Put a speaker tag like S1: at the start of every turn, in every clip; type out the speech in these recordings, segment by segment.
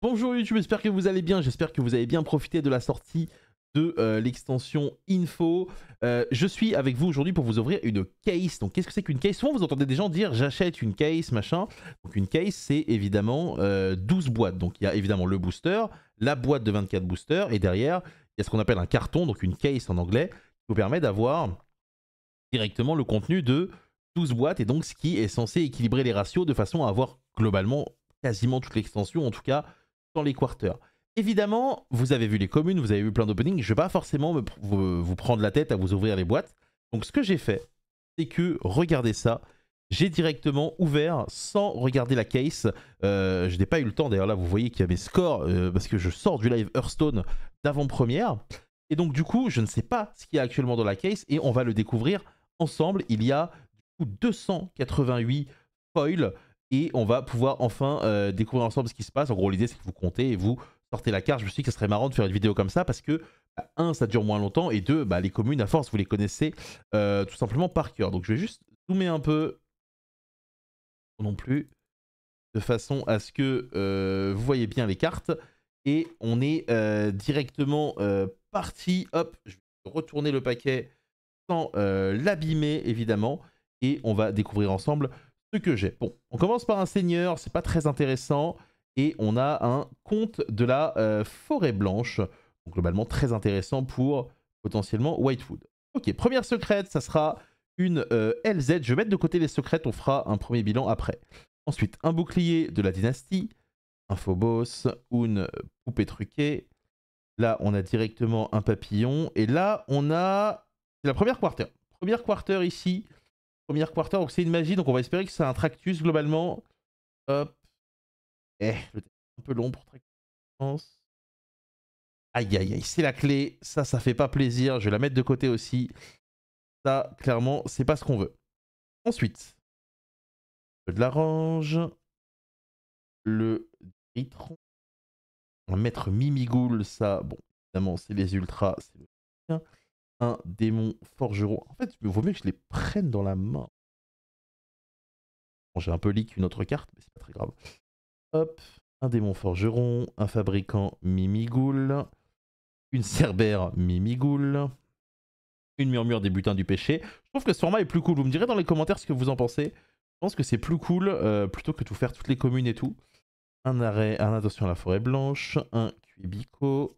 S1: Bonjour YouTube, j'espère que vous allez bien, j'espère que vous avez bien profité de la sortie de l'extension Info. Je suis avec vous aujourd'hui pour vous ouvrir une case. Donc qu'est-ce que c'est qu'une case? Souvent vous entendez des gens dire j'achète une case, machin. Donc une case c'est évidemment 12 boîtes. Donc il y a évidemment le booster, la boîte de 24 boosters et derrière il y a ce qu'on appelle un carton, donc une case en anglais, qui vous permet d'avoir directement le contenu de 12 boîtes et donc ce qui est censé équilibrer les ratios de façon à avoir globalement quasiment toute l'extension, en tout cas dans les quarters. Évidemment, vous avez vu les communes, vous avez vu plein d'openings, je ne vais pas forcément vous prendre la tête à vous ouvrir les boîtes. Donc ce que j'ai fait, c'est que, regardez ça, j'ai directement ouvert sans regarder la case. Je n'ai pas eu le temps, d'ailleurs là vous voyez qu'il y a mes scores, parce que je sors du live Hearthstone d'avant-première. Et donc du coup, je ne sais pas ce qu'il y a actuellement dans la case et on va le découvrir ensemble. Il y a du coup 288 foils et on va pouvoir enfin découvrir ensemble ce qui se passe. En gros, l'idée c'est que vous comptez et vous sortez la carte. Je me suis dit que ce serait marrant de faire une vidéo comme ça parce que, bah, un, ça dure moins longtemps et deux, bah, les communes, à force, vous les connaissez tout simplement par cœur. Donc je vais juste zoomer un peu non plus de façon à ce que vous voyez bien les cartes. Et on est directement parti. Hop, je vais retourner le paquet sans l'abîmer évidemment. Et on va découvrir ensemble ce que j'ai. Bon, on commence par un seigneur, c'est pas très intéressant. Et on a un comte de la forêt blanche. Donc globalement très intéressant pour potentiellement Whitewood. Ok, première secrète, ça sera une LZ. Je vais mettre de côté les secrètes, on fera un premier bilan après. Ensuite, un bouclier de la dynastie, un Phobos, une poupée truquée. Là, on a directement un papillon. Et là, on a... C'est la première quarter. Première quarter ici. Première quarter, donc c'est une magie. Donc on va espérer que c'est un Tractus globalement. Hop. Le texte est un peu long pour Tractus, je pense. Aïe, aïe, aïe. C'est la clé. Ça fait pas plaisir. Je vais la mettre de côté aussi. Ça, clairement, c'est pas ce qu'on veut. Ensuite, de l'orange. Le Dritron. Un maître Mimigoul, ça, bon, évidemment, c'est les ultras, c'est le bien. Un démon forgeron. En fait, il vaut mieux que je les prenne dans la main. Bon, j'ai un peu leak une autre carte, mais c'est pas très grave. Hop, un démon forgeron, un fabricant Mimigoul, une cerbère Mimigoul, une murmure des butins du péché. Je trouve que ce format est plus cool. Vous me direz dans les commentaires ce que vous en pensez. Je pense que c'est plus cool plutôt que de tout faire toutes les communes et tout. Un arrêt, un attention à la forêt blanche, un cuibico,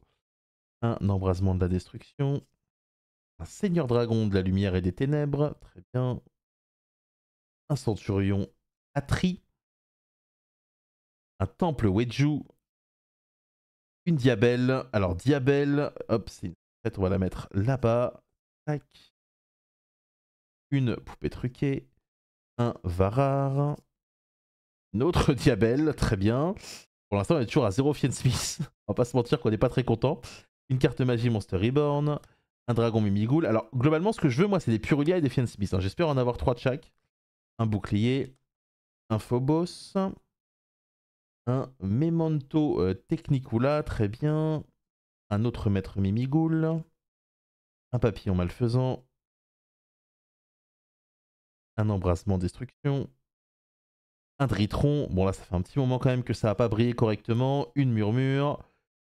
S1: un embrasement de la destruction, un seigneur dragon de la lumière et des ténèbres, très bien, un centurion Atri, un temple Weju, une diabelle. Alors diabelle, hop, c'est une tête, on va la mettre là-bas, tac, une poupée truquée, un Varar, une autre diabelle, très bien. Pour l'instant, on est toujours à 0 Fiend Smith. On va pas se mentir qu'on n'est pas très content. Une carte magie Monster Reborn. Un dragon Mimigoul. Alors, globalement, ce que je veux, moi, c'est des Purulia et des Fiend Smith. Hein. J'espère en avoir 3 de chaque. Un bouclier. Un Phobos. Un Memento Technicula. Très bien. Un autre maître Mimigoul. Un papillon malfaisant. Un embrassement destruction. Un Dritron. Bon, là, ça fait un petit moment quand même que ça n'a pas brillé correctement. Une murmure.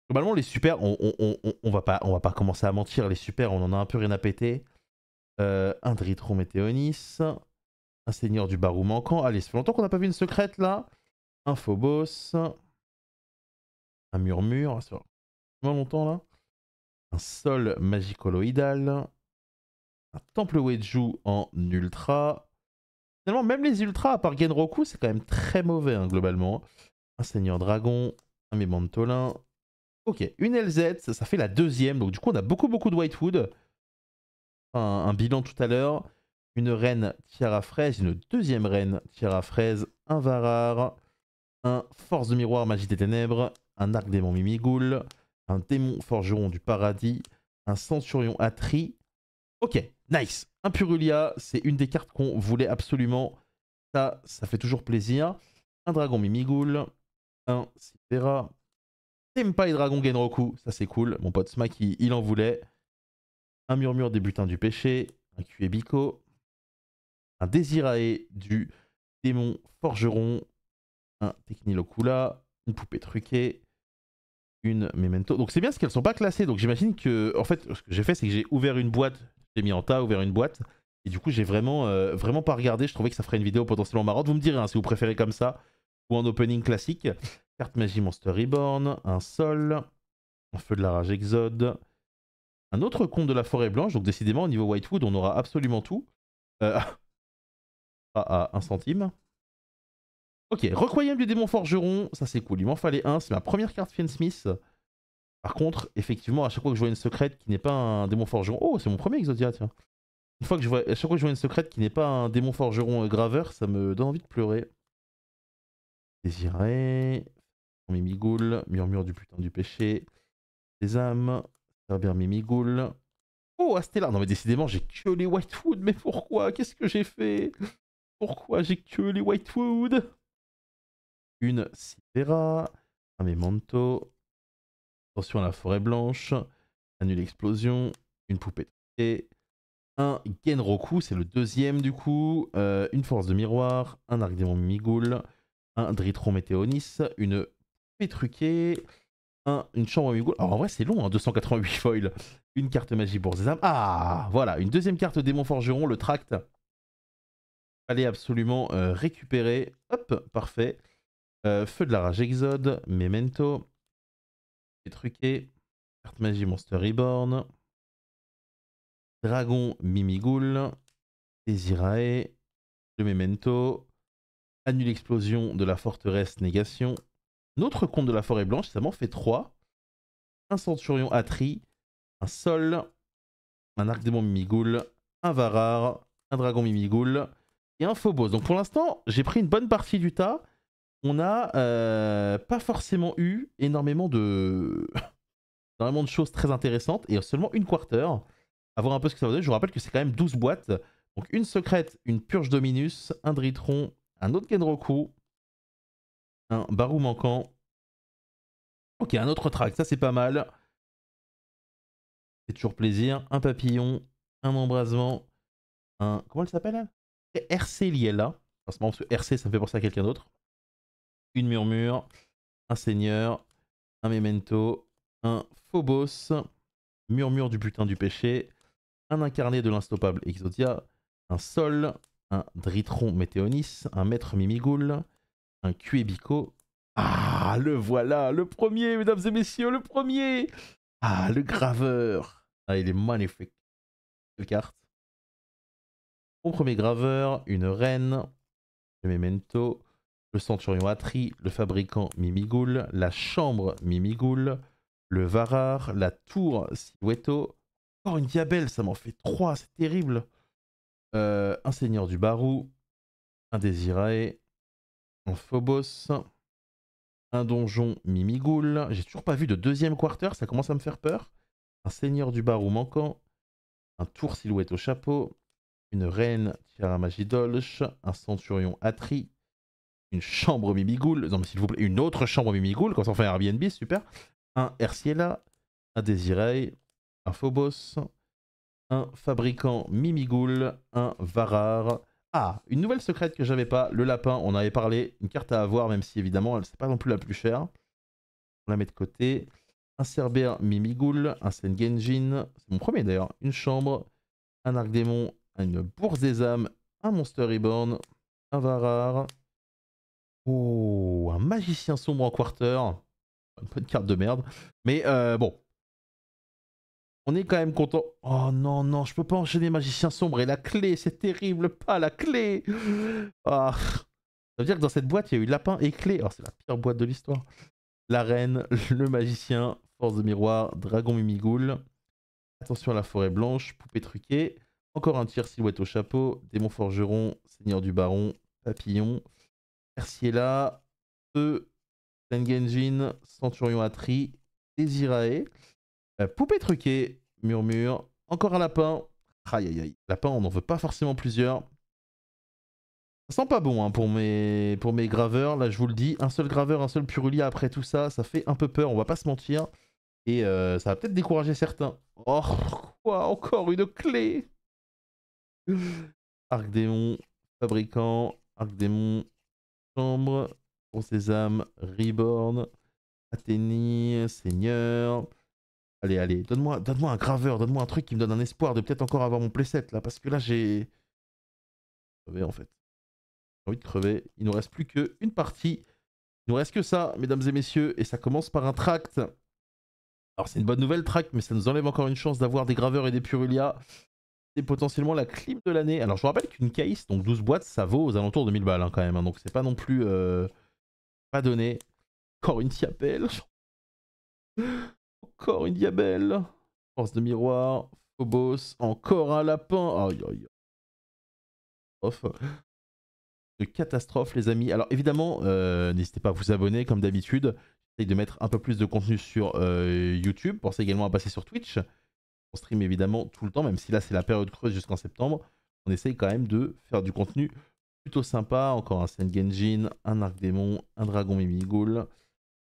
S1: Globalement, les super, on va pas commencer à mentir. Les super, on en a un peu rien à péter. Un Dritron Météonis. Un Seigneur du Barou manquant. Allez, ça fait longtemps qu'on n'a pas vu une secrète là. Un Phobos. Un Murmure. Ça fait vraiment longtemps là. Un Sol magicoloïdal. Un Temple Weju en ultra. Finalement, même les ultras, à part Genroku, c'est quand même très mauvais hein, globalement. Un Seigneur Dragon. Un Mémantolin. Ok, une LZ, ça fait la deuxième. Donc du coup, on a beaucoup de Whitewood. Un bilan tout à l'heure. Une reine tiara fraise, une deuxième reine tiara fraise, un Varar, un force de miroir magie des ténèbres, un arc démon Mimigoul, un démon forgeron du paradis, un centurion Atri. Ok, nice. Un Purulia, c'est une des cartes qu'on voulait absolument. Ça fait toujours plaisir. Un dragon Mimigoul, un Sipera. Senpai Dragon Genroku, ça c'est cool. Mon pote Smack, il en voulait. Un murmure des butins du péché, un Cuebico, un Désirae du démon forgeron, un Technilocula, une poupée truquée, une Memento. Donc c'est bien parce qu'elles sont pas classées. Donc j'imagine que, en fait, ce que j'ai fait, c'est que j'ai ouvert une boîte, j'ai mis en tas, ouvert une boîte. Et du coup, j'ai vraiment, vraiment pas regardé. Je trouvais que ça ferait une vidéo potentiellement marrante. Vous me direz hein, si vous préférez comme ça ou en opening classique. Carte magie Monster Reborn, un sol, un feu de la rage Exode, un autre conte de la forêt blanche. Donc décidément, au niveau Whitewood, on aura absolument tout. À 1 centime. Ok, Requiem du démon forgeron, ça c'est cool. Il m'en fallait un. C'est ma première carte Fiend Smith. Par contre, effectivement, à chaque fois que je vois une secrète qui n'est pas un démon forgeron... Oh, c'est mon premier Exodia, tiens. À chaque fois que je vois une secrète qui n'est pas un démon forgeron graveur, ça me donne envie de pleurer. Désiré... Mimigoul, Murmure du putain du péché, des âmes, Cerbère Mimigoul... Oh, Astella. Non mais décidément, j'ai que les Whitewood. Mais pourquoi? Qu'est-ce que j'ai fait? Pourquoi j'ai que les Whitewood? Une Sivera, un Memento... Attention à la forêt blanche, annule explosion, une poupée truquée, un Genroku, c'est le deuxième du coup, une force de miroir, un arc démon Mimigoul, un Dritron Météonis, une poupée truquée, une chambre Mimigoul. Alors en vrai c'est long, hein, 288 foils, une carte magie pour Zezam. Ah voilà, une deuxième carte démon forgeron, le tract. Fallait absolument récupérer. Hop, parfait. Feu de la rage Exode, Memento, truqué. Carte magie Monster Reborn. Dragon Mimigoul. Désirae. Le Memento. Annule explosion de la forteresse Négation. Notre compte de la forêt blanche, ça m'en fait 3. Un Centurion Atri. Un Sol. Un Arc démon Mimigoul. Un Varar. Un Dragon Mimigoul. Et un Phobos. Donc pour l'instant, j'ai pris une bonne partie du tas. On n'a pas forcément eu énormément de... énormément de choses très intéressantes. Et seulement une quarter. À voir un peu ce que ça va donner. Je vous rappelle que c'est quand même 12 boîtes. Donc une secrète, une purge Dominus, un Dritron, un autre Genroku, un Barou manquant. Ok, un autre track, ça c'est pas mal. C'est toujours plaisir. Un papillon, un embrasement, un... Comment elle s'appelle elle? RC Liella. C'est marrant parce que RC ça me fait penser à quelqu'un d'autre. Une murmure, un seigneur, un memento, un Phobos, murmure du putain du péché, un incarné de l'instoppable Exodia, un sol, un Dritron Météonis, un maître Mimigoul, un Cuebico. Ah, le voilà, le premier, mesdames et messieurs, le premier. Ah, le graveur. Ah, il est magnifique. Quelle carte. Mon premier graveur, une reine, le Memento, le Centurion Atri, le fabricant Mimigoul, la chambre Mimigoul, le Varar, la tour Silhouetto. Encore une Diabelle, ça m'en fait 3, c'est terrible. Un Seigneur du Barou, un Désirae, un Phobos, un donjon Mimigoul. J'ai toujours pas vu de deuxième quarter, ça commence à me faire peur. Un Seigneur du Barou manquant, un tour Silhouette au chapeau, une reine Tiara Magidolch, un Centurion Atri, une chambre Mimigoul, non mais s'il vous plaît, une autre chambre Mimigoul, quand ça en fait un Airbnb, super. Un Erciela, un Désirei, un Phobos, un fabricant Mimigoul, un Varar. Ah, une nouvelle secrète que j'avais pas, le lapin, on en avait parlé, une carte à avoir, même si évidemment, c'est pas non plus la plus chère. On la met de côté. Un Cerbère Mimigoul, un Sengenjin, c'est mon premier d'ailleurs, une chambre, un Arc Démon, une Bourse des âmes, un Monster Reborn, un Varar. Oh, un Magicien sombre en quarter. Une bonne carte de merde. Mais bon, on est quand même content. Oh non, non, je peux pas enchaîner Magicien sombre et la clé, c'est terrible, pas la clé. Ah. Ça veut dire que dans cette boîte, il y a eu lapin et clé. Oh, c'est la pire boîte de l'histoire. La reine, le magicien, force de miroir, dragon mimigoul. Attention à la forêt blanche, poupée truquée. Encore un tir silhouette au chapeau, démon forgeron, seigneur du baron, papillon. Erciela, feu, Tengenjin, centurion Atri, Désirae. Poupée truquée, murmure. Encore un lapin. Aïe aïe aïe. Lapin, on n'en veut pas forcément plusieurs. Ça sent pas bon hein, pour mes graveurs, là je vous le dis. Un seul graveur, un seul Purulia après tout ça, ça fait un peu peur, on va pas se mentir. Et ça va peut-être décourager certains. Oh, quoi, encore une clé. Arc démon, fabricant, arc démon, chambre, pour ses âmes, reborn. Athénie, Seigneur. Allez, allez, donne-moi un graveur, donne-moi un truc qui me donne un espoir de peut-être encore avoir mon playset là, parce que là j'ai crevé en fait. J'ai envie de crever. Il nous reste plus qu'une partie. Il nous reste que ça, mesdames et messieurs, et ça commence par un tract. Alors c'est une bonne nouvelle tract, mais ça nous enlève encore une chance d'avoir des graveurs et des Purulia. C'est potentiellement la clim de l'année. Alors je vous rappelle qu'une case, donc 12 boîtes, ça vaut aux alentours de 1000 balles hein, quand même. Hein, donc c'est pas non plus pas donné. Encore une diabelle. Encore une diabelle. Force de miroir. Phobos. Encore un lapin. Aïe aïe. Off. De catastrophe les amis. Alors évidemment, n'hésitez pas à vous abonner comme d'habitude. J'essaye de mettre un peu plus de contenu sur YouTube. Pensez également à passer sur Twitch. On stream évidemment tout le temps, même si là c'est la période creuse jusqu'en septembre. On essaye quand même de faire du contenu plutôt sympa. Encore un Sengenjin, un Arc Démon, un Dragon Mimighoul,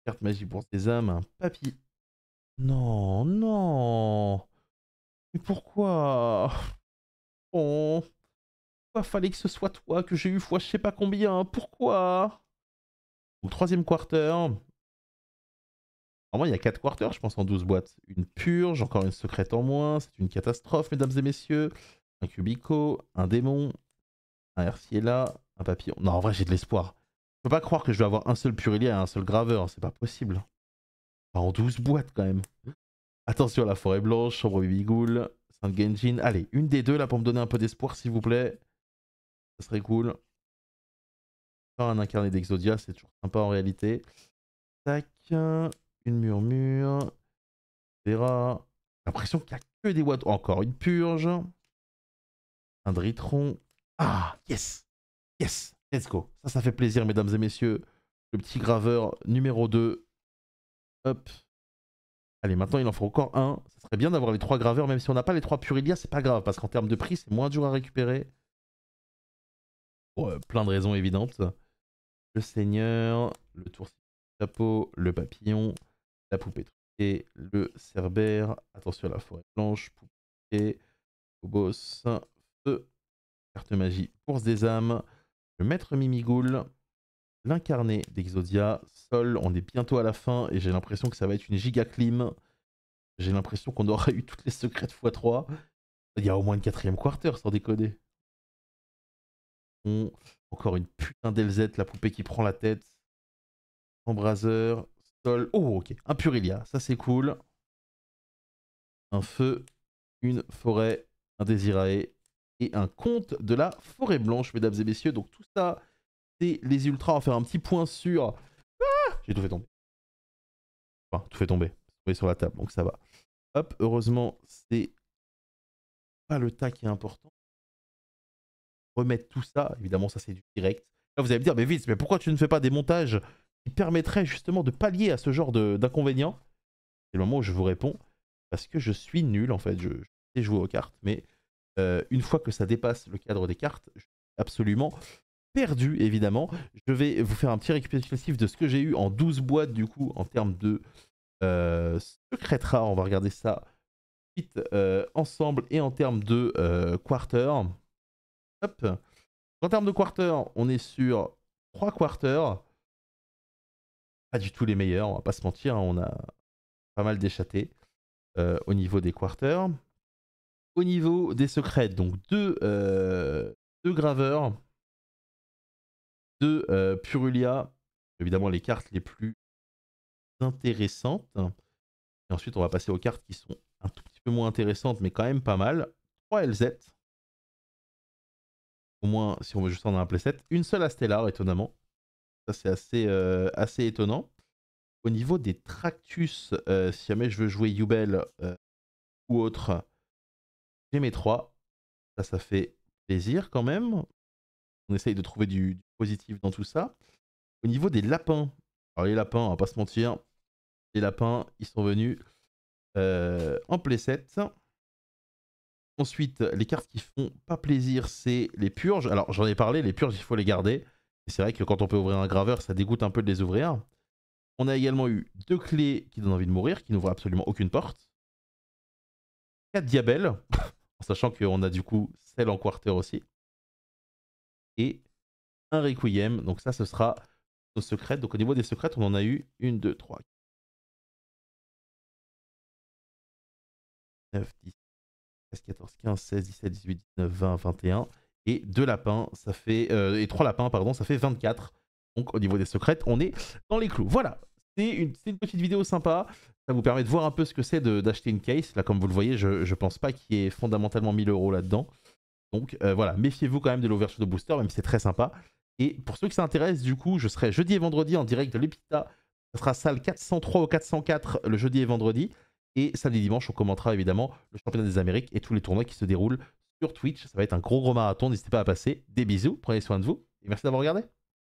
S1: carte magie pour des âmes, un papy. Non, non. Mais pourquoi? Oh, pourquoi fallait que ce soit toi que j'ai eu fois je sais pas combien? Pourquoi? Donc troisième quarter. Normalement il y a 4 quarters je pense en 12 boîtes. Une purge, encore une secrète en moins. C'est une catastrophe mesdames et messieurs. Un Cubico, un démon, un Herciela, un papillon. Non, en vrai, j'ai de l'espoir. Je peux pas croire que je vais avoir un seul Purelia et un seul graveur. C'est pas possible. Enfin, en 12 boîtes quand même. Attention à la forêt blanche, Chambre Bibigoul, Saint-Genjin. Allez, une des deux là pour me donner un peu d'espoir, s'il vous plaît. Ça serait cool. Encore un incarné d'Exodia, c'est toujours sympa en réalité. Tac. Une murmure. Vera. J'ai l'impression qu'il n'y a que des boîtes. Encore une purge. Un Dritron. Ah, yes! Yes! Let's go. Ça fait plaisir, mesdames et messieurs. Le petit graveur numéro 2. Hop. Allez, maintenant, il en faut encore un. Ça serait bien d'avoir les 3 graveurs, même si on n'a pas les 3 Purelia, c'est pas grave, parce qu'en termes de prix, c'est moins dur à récupérer. Pour plein de raisons évidentes. Le Seigneur, le tour chapeau, le papillon, la poupée truquée, le cerbère. Attention à la forêt blanche, poupée, phobos, feu, carte magie, course des âmes, le maître Mimighoul, l'incarné d'Exodia, Sol, on est bientôt à la fin et j'ai l'impression que ça va être une giga clim. J'ai l'impression qu'on aura eu toutes les secrètes x3. Il y a au moins une 4ème quarter sans déconner. Encore une putain d'LZ, la poupée qui prend la tête. Embraseur, Sol. Oh ok, un Purelia, ça c'est cool. Un feu, une forêt, un Désirae et un conte de la forêt blanche, mesdames et messieurs. Donc tout ça, c'est les ultras. On va faire un petit point sur... Ah, j'ai tout fait tomber. Enfin, tout fait tomber. Tomber sur la table, donc ça va. Hop, heureusement, c'est pas le tas qui est important. Remettre tout ça, évidemment, ça c'est du direct. Là, vous allez me dire, mais vite, mais pourquoi tu ne fais pas des montages qui permettraient justement de pallier à ce genre d'inconvénients? C'est le moment où je vous réponds, parce que je suis nul en fait. Je sais jouer aux cartes, mais une fois que ça dépasse le cadre des cartes, je suis absolument perdu, évidemment. Je vais vous faire un petit récapitulatif de ce que j'ai eu en 12 boîtes, du coup, en termes de secrètes rares. On va regarder ça vite ensemble et en termes de quarter. Hop. En termes de quarter, on est sur 3 quarters. Pas du tout les meilleurs, on va pas se mentir. Hein, on a pas mal déchaté au niveau des quarters. Au niveau des secrets, donc deux graveurs, 2 Purulia, évidemment les cartes les plus intéressantes. Et ensuite, on va passer aux cartes qui sont un tout petit peu moins intéressantes, mais quand même pas mal. 3 LZ. Au moins, si on veut juste en un playset. Une seule Astellar, étonnamment. Ça, c'est assez étonnant. Au niveau des Tractus, si jamais je veux jouer Yubel ou autre, j'ai mes 3. Ça fait plaisir quand même. On essaye de trouver du positif dans tout ça. Au niveau des lapins, alors les lapins, on va pas se mentir, les lapins, ils sont venus en playset. Ensuite, les cartes qui font pas plaisir, c'est les purges. Alors j'en ai parlé, les purges, il faut les garder. Et c'est vrai que quand on peut ouvrir un graveur, ça dégoûte un peu de les ouvrir. On a également eu 2 clés qui donnent envie de mourir, qui n'ouvrent absolument aucune porte. 4 diabelles, en sachant qu'on a du coup celle en quarter aussi. Et un requiem, donc ça ce sera nos secrets. Donc au niveau des secrets, on en a eu 1, 2, 3, 9, 10, 13, 14, 15, 16, 17, 18, 19, 20, 21. Et 2 lapins, ça fait. Et 3 lapins, pardon, ça fait 24. Donc au niveau des secrètes, on est dans les clous. Voilà, c'est une petite vidéo sympa. Ça vous permet de voir un peu ce que c'est d'acheter une case. Là, comme vous le voyez, je pense pas qu'il y ait fondamentalement 1000 € là-dedans. Donc voilà, méfiez-vous quand même de l'ouverture de booster, même si c'est très sympa. Et pour ceux qui s'intéressent, du coup, je serai jeudi et vendredi en direct de l'Epita. Ça sera salle 403 ou 404 le jeudi et vendredi. Et samedi et dimanche, on commentera évidemment le championnat des Amériques et tous les tournois qui se déroulent sur Twitch. Ça va être un gros marathon, n'hésitez pas à passer. Des bisous, prenez soin de vous et merci d'avoir regardé.